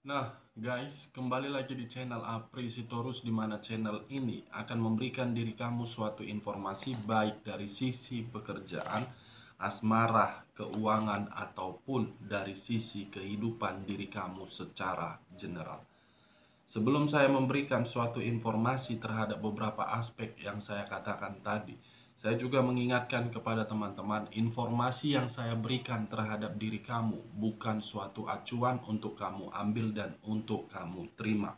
Nah, guys, kembali lagi di channel Apri Sitorus, di mana channel ini akan memberikan diri kamu suatu informasi baik dari sisi pekerjaan, asmara, keuangan, ataupun dari sisi kehidupan diri kamu secara general. Sebelum saya memberikan suatu informasi terhadap beberapa aspek yang saya katakan tadi, saya juga mengingatkan kepada teman-teman, informasi yang saya berikan terhadap diri kamu bukan suatu acuan untuk kamu ambil dan untuk kamu terima.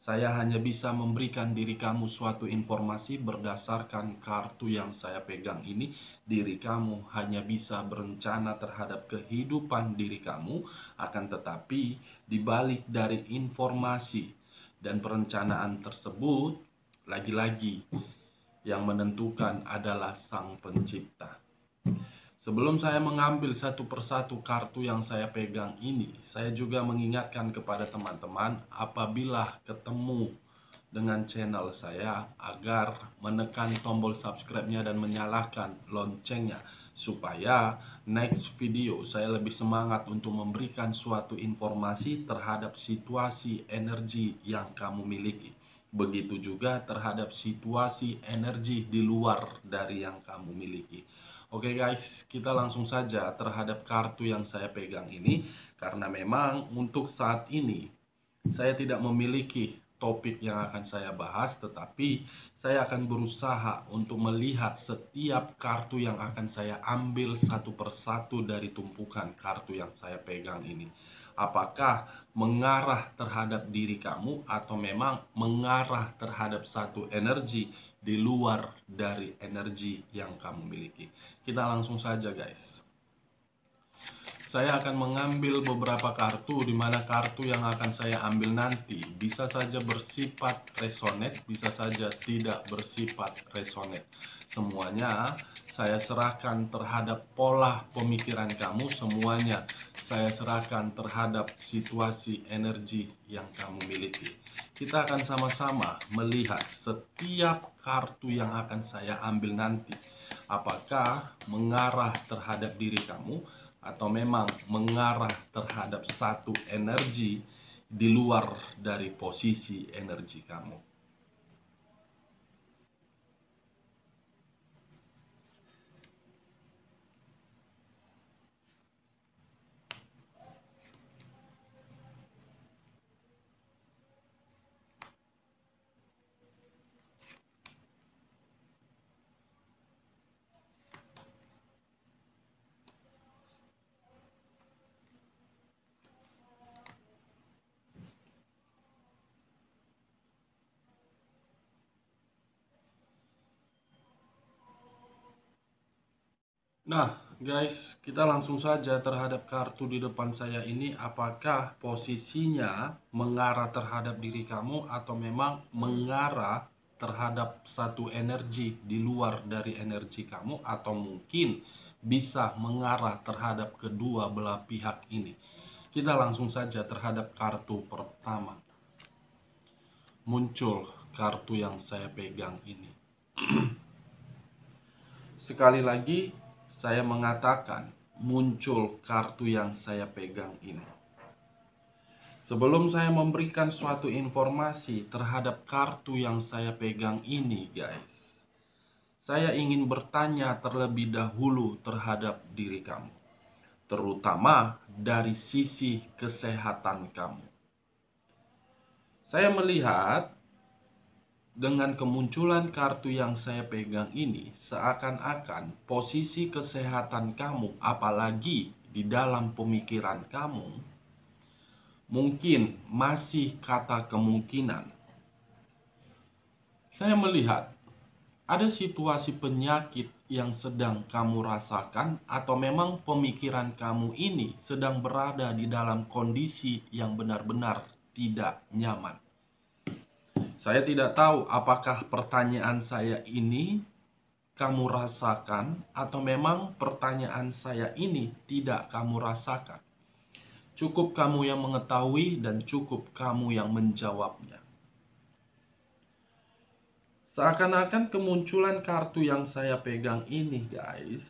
Saya hanya bisa memberikan diri kamu suatu informasi berdasarkan kartu yang saya pegang ini. Diri kamu hanya bisa berencana terhadap kehidupan diri kamu, akan tetapi dibalik dari informasi dan perencanaan tersebut, lagi-lagi yang menentukan adalah Sang Pencipta. Sebelum saya mengambil satu persatu kartu yang saya pegang ini, saya juga mengingatkan kepada teman-teman apabila ketemu dengan channel saya agar menekan tombol subscribe-nya dan menyalakan loncengnya, supaya next video saya lebih semangat untuk memberikan suatu informasi terhadap situasi energi yang kamu miliki. Begitu juga terhadap situasi energi di luar dari yang kamu miliki. Oke guys, kita langsung saja terhadap kartu yang saya pegang ini, karena memang untuk saat ini saya tidak memiliki topik yang akan saya bahas, tetapi saya akan berusaha untuk melihat setiap kartu yang akan saya ambil satu persatu dari tumpukan kartu yang saya pegang ini. Apakah mengarah terhadap diri kamu atau memang mengarah terhadap satu energi di luar dari energi yang kamu miliki. Kita langsung saja guys. Saya akan mengambil beberapa kartu, di mana kartu yang akan saya ambil nanti bisa saja bersifat resonate, bisa saja tidak bersifat resonate. Semuanya saya serahkan terhadap pola pemikiran kamu, semuanya saya serahkan terhadap situasi energi yang kamu miliki. Kita akan sama-sama melihat setiap kartu yang akan saya ambil nanti, apakah mengarah terhadap diri kamu atau memang mengarah terhadap satu energi di luar dari posisi energi kamu. Nah guys, kita langsung saja terhadap kartu di depan saya ini. Apakah posisinya mengarah terhadap diri kamu atau memang mengarah terhadap satu energi di luar dari energi kamu, atau mungkin bisa mengarah terhadap kedua belah pihak ini. Kita langsung saja terhadap kartu pertama. Muncul kartu yang saya pegang ini. Sekali lagi saya mengatakan, muncul kartu yang saya pegang ini. Sebelum saya memberikan suatu informasi terhadap kartu yang saya pegang ini guys, saya ingin bertanya terlebih dahulu terhadap diri kamu, terutama dari sisi kesehatan kamu. Saya melihat dengan kemunculan kartu yang saya pegang ini, seakan-akan posisi kesehatan kamu, apalagi di dalam pemikiran kamu, mungkin masih kata kemungkinan. Saya melihat ada situasi penyakit yang sedang kamu rasakan, atau memang pemikiran kamu ini sedang berada di dalam kondisi yang benar-benar tidak nyaman. Saya tidak tahu apakah pertanyaan saya ini kamu rasakan atau memang pertanyaan saya ini tidak kamu rasakan. Cukup kamu yang mengetahui dan cukup kamu yang menjawabnya. Seakan-akan kemunculan kartu yang saya pegang ini guys,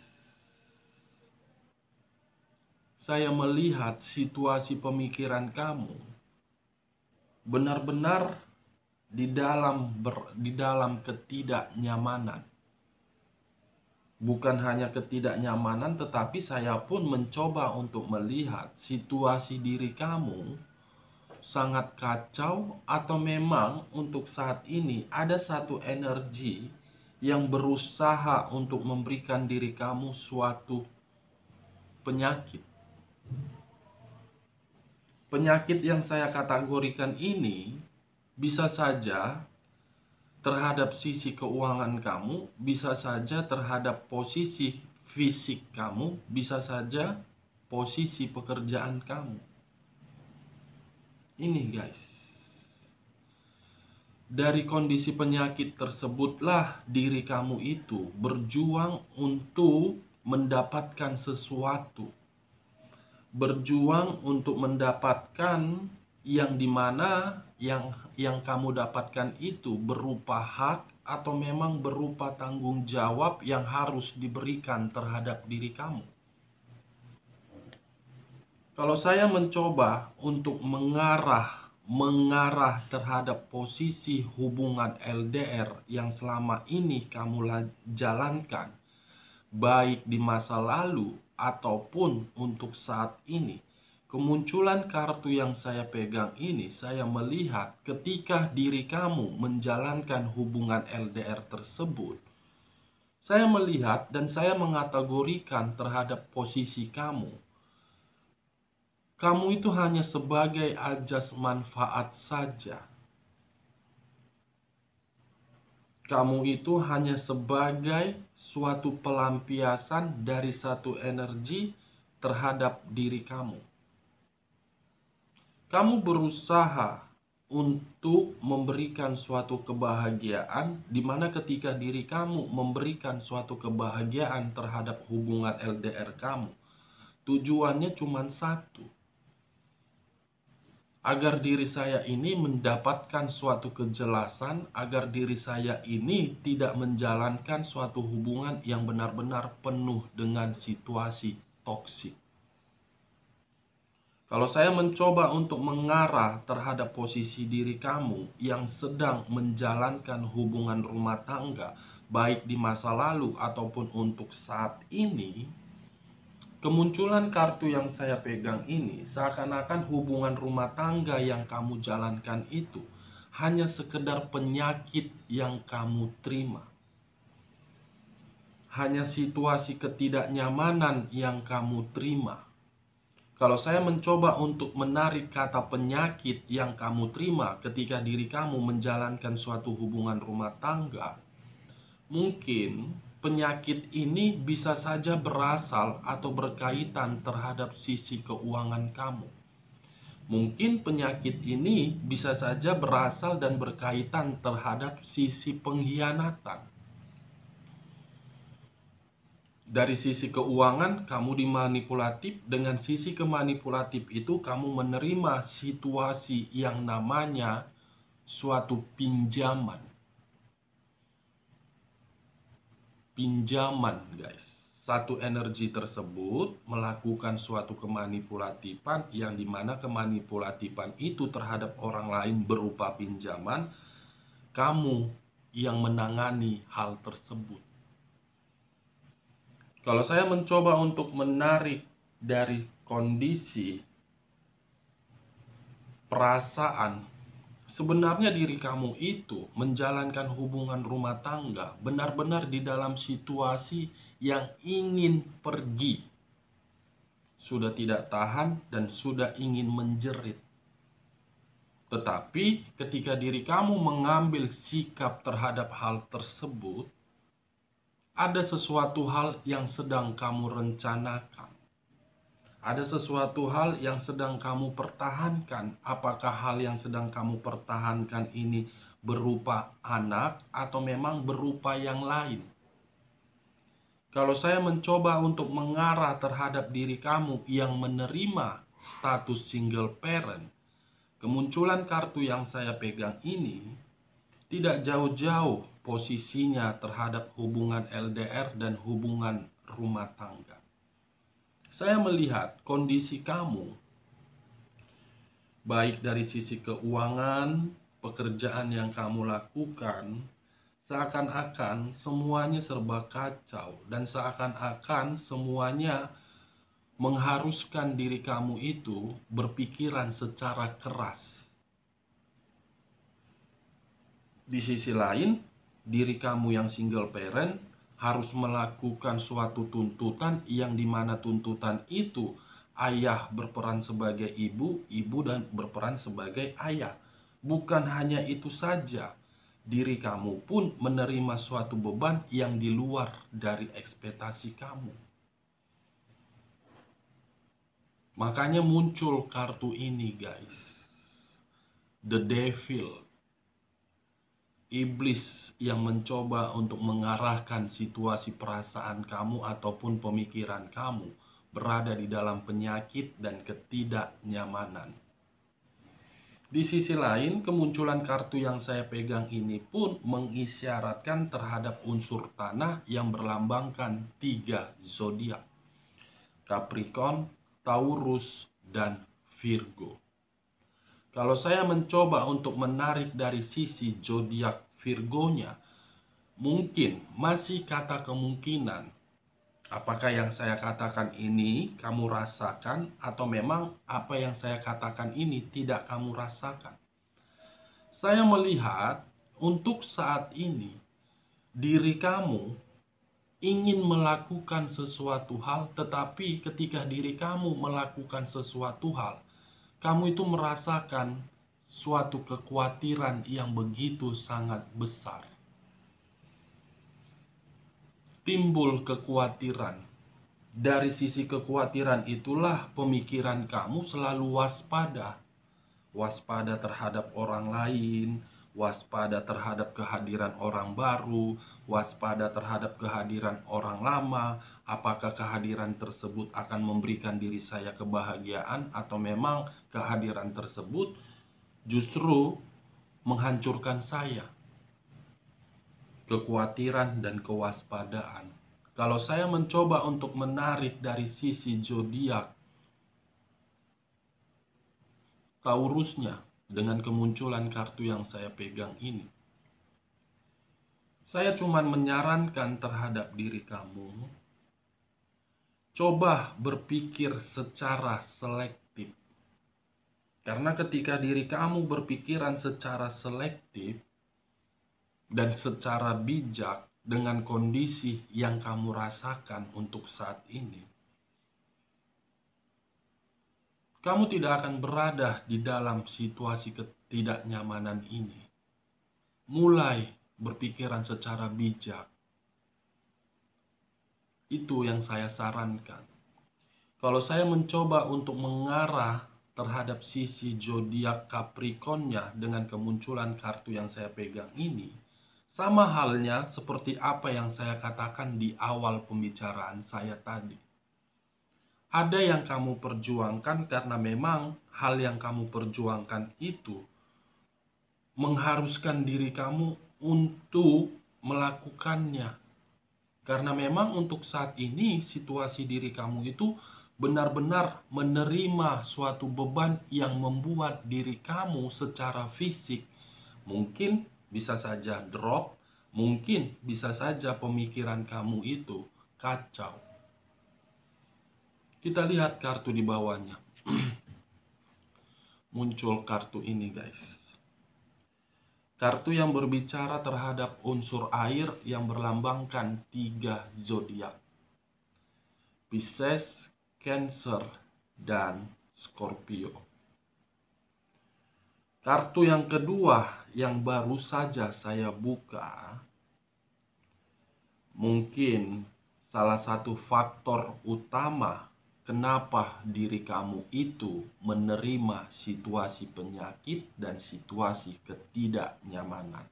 saya melihat situasi pemikiran kamu benar-benar di dalam ketidaknyamanan. Bukan hanya ketidaknyamanan, tetapi saya pun mencoba untuk melihat situasi diri kamu sangat kacau, atau memang untuk saat ini ada satu energi yang berusaha untuk memberikan diri kamu suatu penyakit. Penyakit yang saya kategorikan ini bisa saja terhadap sisi keuangan kamu, bisa saja terhadap posisi fisik kamu, bisa saja posisi pekerjaan kamu. Ini guys, dari kondisi penyakit tersebutlah diri kamu itu berjuang untuk mendapatkan sesuatu, berjuang untuk mendapatkan yang dimana yang kamu dapatkan itu berupa hak atau memang berupa tanggung jawab yang harus diberikan terhadap diri kamu. Kalau saya mencoba untuk mengarah terhadap posisi hubungan LDR yang selama ini kamu jalankan, baik di masa lalu ataupun untuk saat ini, kemunculan kartu yang saya pegang ini, saya melihat ketika diri kamu menjalankan hubungan LDR tersebut, saya melihat dan saya mengategorikan terhadap posisi kamu. Kamu itu hanya sebagai ajas manfaat saja. Kamu itu hanya sebagai suatu pelampiasan dari satu energi terhadap diri kamu. Kamu berusaha untuk memberikan suatu kebahagiaan, di mana ketika diri kamu memberikan suatu kebahagiaan terhadap hubungan LDR kamu, tujuannya cuma satu, agar diri saya ini mendapatkan suatu kejelasan, agar diri saya ini tidak menjalankan suatu hubungan yang benar-benar penuh dengan situasi toksik. Kalau saya mencoba untuk mengarah terhadap posisi diri kamu yang sedang menjalankan hubungan rumah tangga, baik di masa lalu ataupun untuk saat ini, kemunculan kartu yang saya pegang ini seakan-akan hubungan rumah tangga yang kamu jalankan itu hanya sekedar penyakit yang kamu terima. Hanya situasi ketidaknyamanan yang kamu terima. Kalau saya mencoba untuk menarik kata penyakit yang kamu terima ketika diri kamu menjalankan suatu hubungan rumah tangga, mungkin penyakit ini bisa saja berasal atau berkaitan terhadap sisi keuangan kamu. Mungkin penyakit ini bisa saja berasal dan berkaitan terhadap sisi pengkhianatan. Dari sisi keuangan, kamu dimanipulatif. Dengan sisi kemanipulatif itu, kamu menerima situasi yang namanya suatu pinjaman. Pinjaman, guys. Satu energi tersebut melakukan suatu kemanipulatifan, yang dimana kemanipulatifan itu terhadap orang lain berupa pinjaman. Kamu yang menangani hal tersebut. Kalau saya mencoba untuk menarik dari kondisi perasaan, sebenarnya diri kamu itu menjalankan hubungan rumah tangga benar-benar di dalam situasi yang ingin pergi. Sudah tidak tahan dan sudah ingin menjerit. Tetapi ketika diri kamu mengambil sikap terhadap hal tersebut, ada sesuatu hal yang sedang kamu rencanakan. Ada sesuatu hal yang sedang kamu pertahankan. Apakah hal yang sedang kamu pertahankan ini berupa anak atau memang berupa yang lain? Kalau saya mencoba untuk mengarah terhadap diri kamu yang menerima status single parent, kemunculan kartu yang saya pegang ini tidak jauh-jauh posisinya terhadap hubungan LDR dan hubungan rumah tangga. Saya melihat kondisi kamu baik dari sisi keuangan, pekerjaan yang kamu lakukan, seakan-akan semuanya serba kacau dan seakan-akan semuanya mengharuskan diri kamu itu berpikiran secara keras. Di sisi lain, diri kamu yang single parent harus melakukan suatu tuntutan yang dimana tuntutan itu ayah berperan sebagai ibu, ibu dan berperan sebagai ayah. Bukan hanya itu saja, diri kamu pun menerima suatu beban yang di luar dari ekspektasi kamu. Makanya muncul kartu ini, guys. The Devil. Iblis yang mencoba untuk mengarahkan situasi perasaan kamu ataupun pemikiran kamu berada di dalam penyakit dan ketidaknyamanan. Di sisi lain, kemunculan kartu yang saya pegang ini pun mengisyaratkan terhadap unsur tanah yang berlambangkan 3 zodiak: Capricorn, Taurus, dan Virgo. Kalau saya mencoba untuk menarik dari sisi zodiak Virgonya, mungkin masih kata kemungkinan. Apakah yang saya katakan ini kamu rasakan atau memang apa yang saya katakan ini tidak kamu rasakan? Saya melihat untuk saat ini diri kamu ingin melakukan sesuatu hal, tetapi ketika diri kamu melakukan sesuatu hal, kamu itu merasakan suatu kekhawatiran yang begitu sangat besar. Timbul kekhawatiran. Dari sisi kekhawatiran itulah pemikiran kamu selalu waspada. Waspada terhadap orang lain, waspada terhadap kehadiran orang baru, waspada terhadap kehadiran orang lama. Apakah kehadiran tersebut akan memberikan diri saya kebahagiaan atau memang kehadiran tersebut justru menghancurkan saya? Kekhawatiran dan kewaspadaan. Kalau saya mencoba untuk menarik dari sisi zodiak Taurusnya dengan kemunculan kartu yang saya pegang ini, saya cuma menyarankan terhadap diri kamu, coba berpikir secara selektif. Karena ketika diri kamu berpikiran secara selektif dan secara bijak dengan kondisi yang kamu rasakan untuk saat ini, kamu tidak akan berada di dalam situasi ketidaknyamanan ini. Mulai berpikiran secara bijak. Itu yang saya sarankan. Kalau saya mencoba untuk mengarah terhadap sisi zodiak Capricornnya dengan kemunculan kartu yang saya pegang ini, sama halnya seperti apa yang saya katakan di awal pembicaraan saya tadi. Ada yang kamu perjuangkan karena memang hal yang kamu perjuangkan itu mengharuskan diri kamu untuk melakukannya. Karena memang untuk saat ini situasi diri kamu itu benar-benar menerima suatu beban yang membuat diri kamu secara fisik mungkin bisa saja drop, mungkin bisa saja pemikiran kamu itu kacau. Kita lihat kartu di bawahnya. Muncul kartu ini, guys. Kartu yang berbicara terhadap unsur air yang berlambangkan 3 zodiak: Pisces, Cancer, dan Scorpio. Kartu yang kedua yang baru saja saya buka, mungkin salah satu faktor utama kenapa diri kamu itu menerima situasi penyakit dan situasi ketidaknyamanan.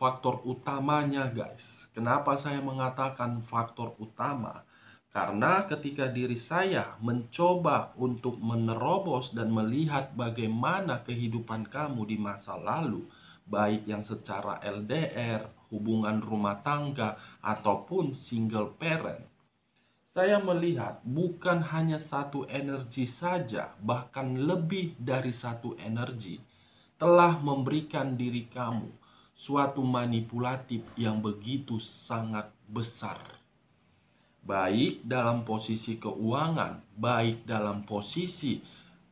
Faktor utamanya, guys. Kenapa saya mengatakan faktor utama? Karena ketika diri saya mencoba untuk menerobos dan melihat bagaimana kehidupan kamu di masa lalu, baik yang secara LDR, hubungan rumah tangga, ataupun single parent, Saya melihat bukan hanya satu energi saja, bahkan lebih dari satu energi telah memberikan diri kamu suatu manipulatif yang begitu sangat besar. Baik dalam posisi keuangan, baik dalam posisi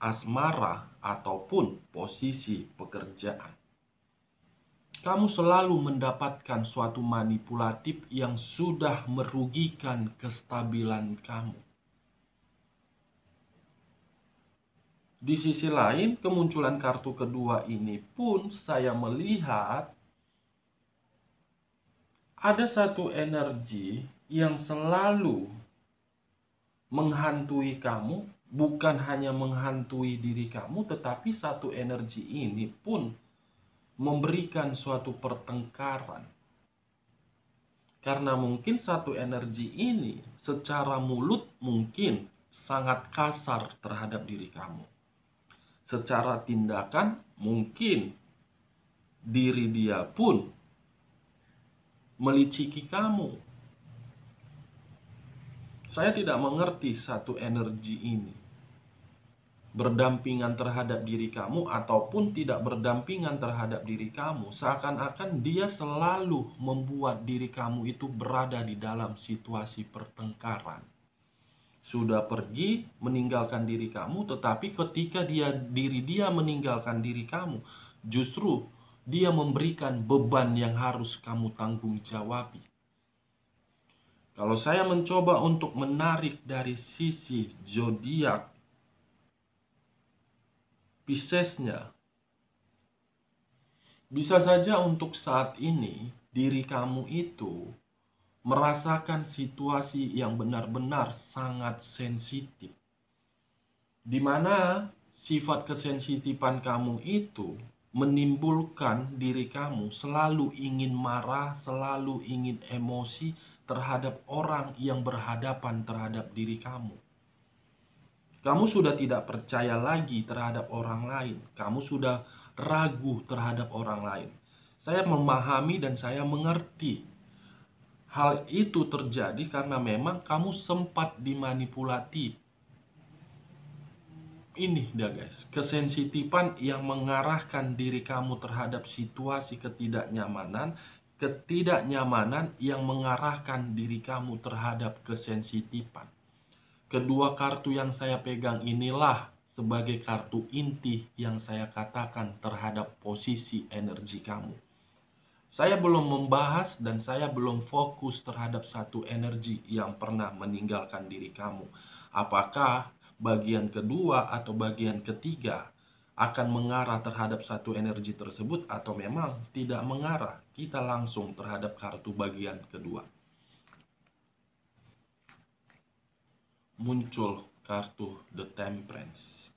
asmara, ataupun posisi pekerjaan. Kamu selalu mendapatkan suatu manipulatif yang sudah merugikan kestabilan kamu. Di sisi lain, kemunculan kartu kedua ini pun saya melihat ada satu energi yang selalu menghantui kamu, bukan hanya menghantui diri kamu, tetapi satu energi ini pun memberikan suatu pertengkaran. Karena mungkin satu energi ini secara mulut mungkin sangat kasar terhadap diri kamu. Secara tindakan mungkin diri dia pun meliciki kamu. Saya tidak mengerti satu energi ini berdampingan terhadap diri kamu ataupun tidak berdampingan terhadap diri kamu. Seakan-akan dia selalu membuat diri kamu itu berada di dalam situasi pertengkaran. Sudah pergi meninggalkan diri kamu, tetapi ketika diri dia meninggalkan diri kamu, justru dia memberikan beban yang harus kamu tanggung jawabi. Kalau saya mencoba untuk menarik dari sisi zodiak Piscesnya, bisa saja untuk saat ini diri kamu itu merasakan situasi yang benar-benar sangat sensitif, di mana sifat kesensitifan kamu itu menimbulkan diri kamu selalu ingin marah, selalu ingin emosi terhadap orang yang berhadapan terhadap diri kamu. Kamu sudah tidak percaya lagi terhadap orang lain. Kamu sudah ragu terhadap orang lain. Saya memahami dan saya mengerti. Hal itu terjadi karena memang kamu sempat dimanipulasi. Ini dia guys, kesensitifan yang mengarahkan diri kamu terhadap situasi ketidaknyamanan yang mengarahkan diri kamu terhadap kesensitifan. Kedua kartu yang saya pegang inilah sebagai kartu inti yang saya katakan terhadap posisi energi kamu. Saya belum membahas dan saya belum fokus terhadap satu energi yang pernah meninggalkan diri kamu. Apakah bagian kedua atau bagian ketiga akan mengarah terhadap satu energi tersebut atau memang tidak mengarah? Kita langsung terhadap kartu bagian kedua. Muncul kartu The Temperance.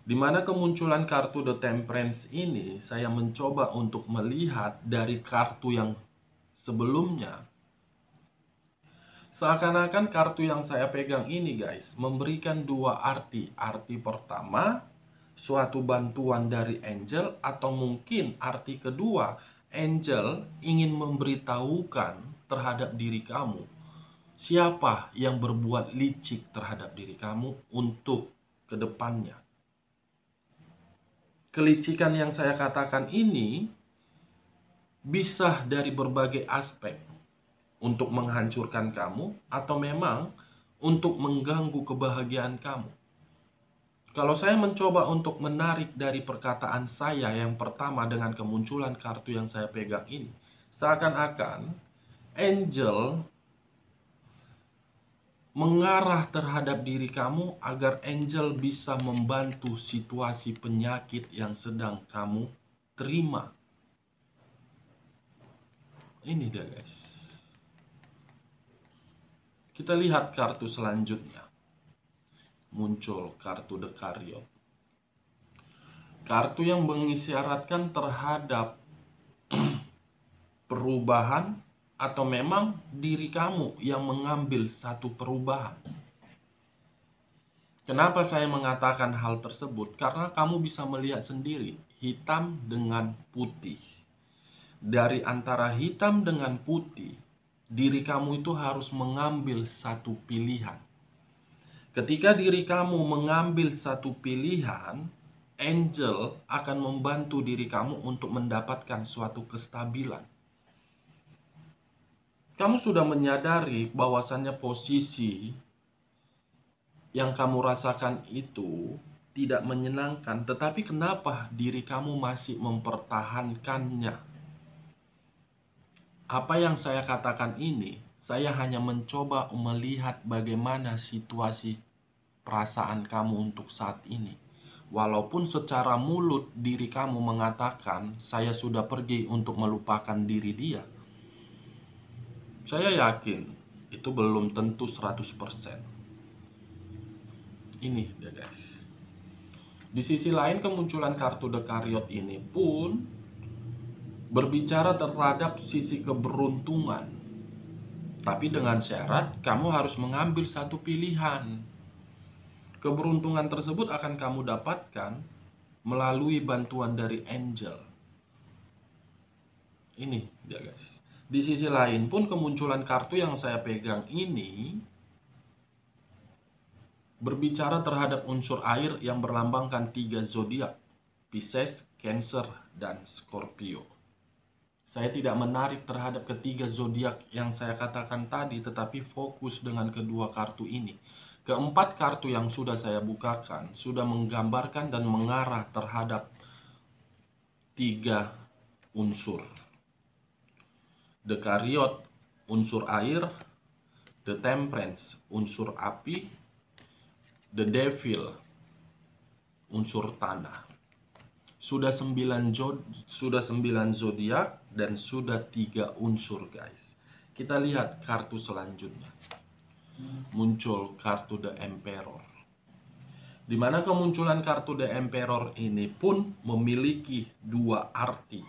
Di mana kemunculan kartu The Temperance ini saya mencoba untuk melihat dari kartu yang sebelumnya. Seakan-akan kartu yang saya pegang ini guys memberikan dua arti. Arti pertama, suatu bantuan dari angel, atau mungkin arti kedua, angel ingin memberitahukan terhadap diri kamu siapa yang berbuat licik terhadap diri kamu untuk kedepannya. Kelicikan yang saya katakan ini bisa dari berbagai aspek, untuk menghancurkan kamu atau memang untuk mengganggu kebahagiaan kamu. Kalau saya mencoba untuk menarik dari perkataan saya yang pertama dengan kemunculan kartu yang saya pegang ini, seakan-akan angel mengarah terhadap diri kamu agar angel bisa membantu situasi penyakit yang sedang kamu terima. Ini dia guys. Kita lihat kartu selanjutnya. Muncul kartu The Chariot. Kartu yang mengisyaratkan terhadap perubahan atau memang diri kamu yang mengambil satu perubahan. Kenapa saya mengatakan hal tersebut? Karena kamu bisa melihat sendiri hitam dengan putih. Dari antara hitam dengan putih, diri kamu itu harus mengambil satu pilihan. Ketika diri kamu mengambil satu pilihan, angel akan membantu diri kamu untuk mendapatkan suatu kestabilan. Kamu sudah menyadari bahwasannya posisi yang kamu rasakan itu tidak menyenangkan, tetapi kenapa diri kamu masih mempertahankannya? Apa yang saya katakan ini, saya hanya mencoba melihat bagaimana situasi perasaan kamu untuk saat ini. Walaupun secara mulut diri kamu mengatakan, saya sudah pergi untuk melupakan diri dia. Saya yakin itu belum tentu 100%. Ini dia guys. Di sisi lain, kemunculan kartu The Chariot ini pun berbicara terhadap sisi keberuntungan. Tapi dengan syarat kamu harus mengambil satu pilihan. Keberuntungan tersebut akan kamu dapatkan melalui bantuan dari angel. Ini dia guys. Di sisi lain pun kemunculan kartu yang saya pegang ini berbicara terhadap unsur air yang berlambangkan 3 zodiak, Pisces, Cancer, dan Scorpio. Saya tidak menarik terhadap ketiga zodiak yang saya katakan tadi, tetapi fokus dengan kedua kartu ini. Keempat kartu yang sudah saya bukakan sudah menggambarkan dan mengarah terhadap 3 unsur. The Chariot, unsur air; The Temperance, unsur api; The Devil, unsur tanah. Sudah 9 zodiak dan sudah 3 unsur guys. Kita lihat kartu selanjutnya. Muncul kartu The Emperor. Dimana kemunculan kartu The Emperor ini pun memiliki 2 arti.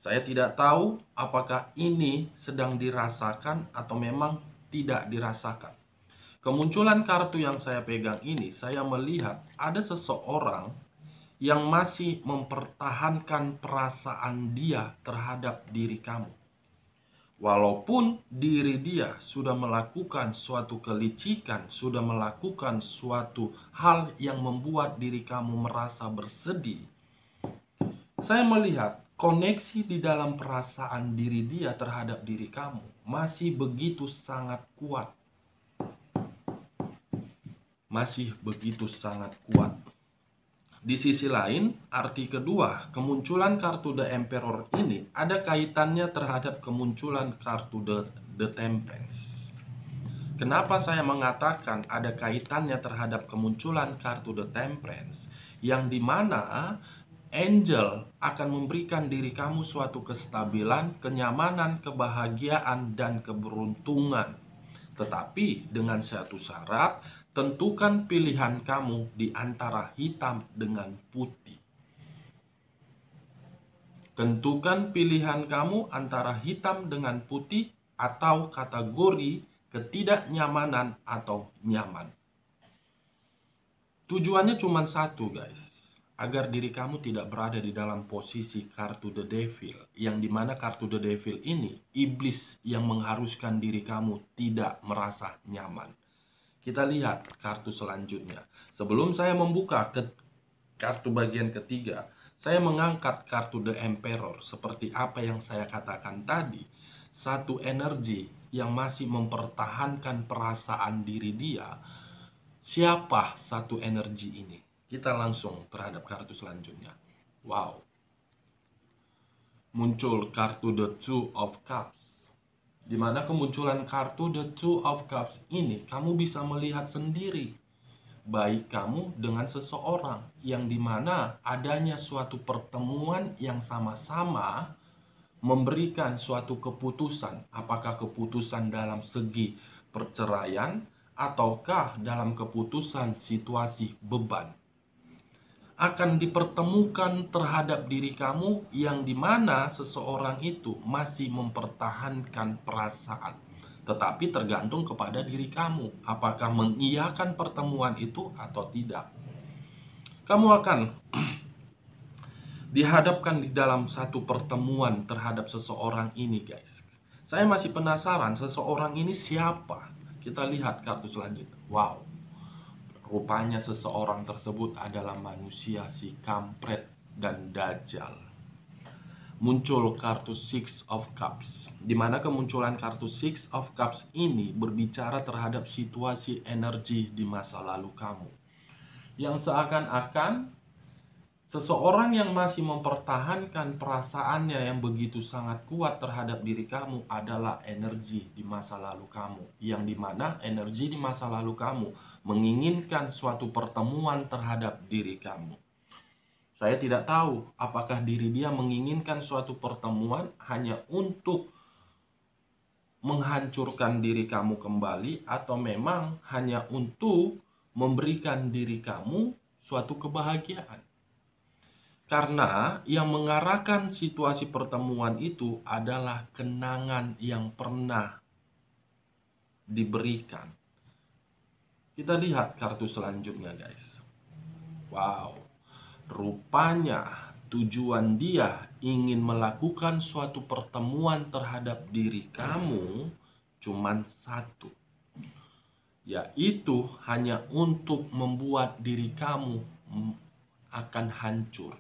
Saya tidak tahu apakah ini sedang dirasakan atau memang tidak dirasakan. Kemunculan kartu yang saya pegang ini, saya melihat ada seseorang yang masih mempertahankan perasaan dia terhadap diri kamu. Walaupun diri dia sudah melakukan suatu kelicikan, sudah melakukan suatu hal yang membuat diri kamu merasa bersedih, saya melihat koneksi di dalam perasaan diri dia terhadap diri kamu masih begitu sangat kuat. Masih begitu sangat kuat. Di sisi lain, arti kedua, kemunculan kartu The Emperor ini ada kaitannya terhadap kemunculan kartu The Temperance. Kenapa saya mengatakan ada kaitannya terhadap kemunculan kartu The Temperance? Yang dimana angel akan memberikan diri kamu suatu kestabilan, kenyamanan, kebahagiaan, dan keberuntungan. Tetapi dengan satu syarat, tentukan pilihan kamu di antara hitam dengan putih. Tentukan pilihan kamu antara hitam dengan putih atau kategori ketidaknyamanan atau nyaman. Tujuannya cuma satu guys, agar diri kamu tidak berada di dalam posisi kartu The Devil, yang dimana kartu The Devil ini iblis yang mengharuskan diri kamu tidak merasa nyaman. Kita lihat kartu selanjutnya. Sebelum saya membuka kartu bagian ketiga, saya mengangkat kartu The Emperor. Seperti apa yang saya katakan tadi, satu energi yang masih mempertahankan perasaan diri dia. Siapa satu energi ini? Kita langsung terhadap kartu selanjutnya. Wow. Muncul kartu The Two of Cups. Di mana kemunculan kartu The Two of Cups ini, kamu bisa melihat sendiri baik kamu dengan seseorang, yang dimana adanya suatu pertemuan yang sama-sama memberikan suatu keputusan. Apakah keputusan dalam segi perceraian ataukah dalam keputusan situasi beban, akan dipertemukan terhadap diri kamu, yang dimana seseorang itu masih mempertahankan perasaan. Tetapi tergantung kepada diri kamu, apakah mengiyakan pertemuan itu atau tidak. Kamu akan dihadapkan di dalam satu pertemuan terhadap seseorang ini guys. Saya masih penasaran seseorang ini siapa. Kita lihat kartu selanjutnya. Wow, rupanya seseorang tersebut adalah manusia si kampret dan dajjal. Muncul kartu Six of Cups, di mana kemunculan kartu Six of Cups ini berbicara terhadap situasi energi di masa lalu kamu, yang seakan-akan seseorang yang masih mempertahankan perasaannya yang begitu sangat kuat terhadap diri kamu adalah energi di masa lalu kamu, yang dimana energi di masa lalu kamu menginginkan suatu pertemuan terhadap diri kamu. Saya tidak tahu apakah diri dia menginginkan suatu pertemuan hanya untuk menghancurkan diri kamu kembali, atau memang hanya untuk memberikan diri kamu suatu kebahagiaan. Karena yang mengarahkan situasi pertemuan itu adalah kenangan yang pernah diberikan. Kita lihat kartu selanjutnya, guys. Wow. Rupanya tujuan dia ingin melakukan suatu pertemuan terhadap diri kamu cuman satu, yaitu hanya untuk membuat diri kamu akan hancur.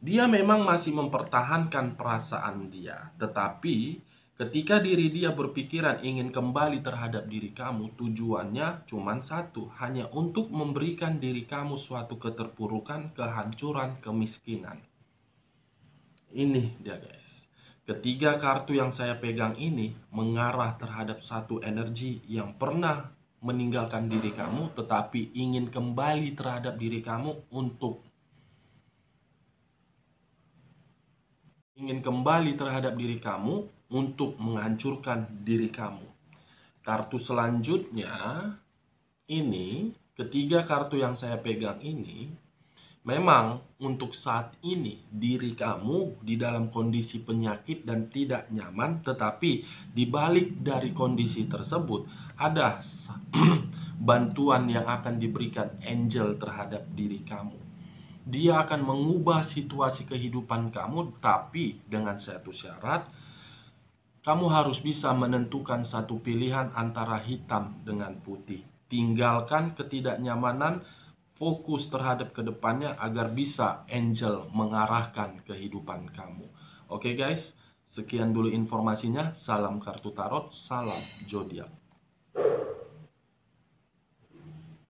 Dia memang masih mempertahankan perasaan dia, tetapi ketika diri dia berpikiran ingin kembali terhadap diri kamu, tujuannya cuma satu, hanya untuk memberikan diri kamu suatu keterpurukan, kehancuran, kemiskinan. Ini dia, guys. Ketiga kartu yang saya pegang ini mengarah terhadap satu energi yang pernah meninggalkan diri kamu, tetapi ingin kembali terhadap diri kamu untuk menghancurkan diri kamu. Kartu selanjutnya ini, ketiga kartu yang saya pegang ini, memang untuk saat ini diri kamu di dalam kondisi penyakit dan tidak nyaman, tetapi di balik dari kondisi tersebut ada bantuan yang akan diberikan angel terhadap diri kamu. Dia akan mengubah situasi kehidupan kamu, tapi dengan satu syarat. Kamu harus bisa menentukan satu pilihan antara hitam dengan putih. Tinggalkan ketidaknyamanan, fokus terhadap kedepannya agar bisa angel mengarahkan kehidupan kamu. Oke guys, sekian dulu informasinya. Salam kartu tarot, salam zodiak.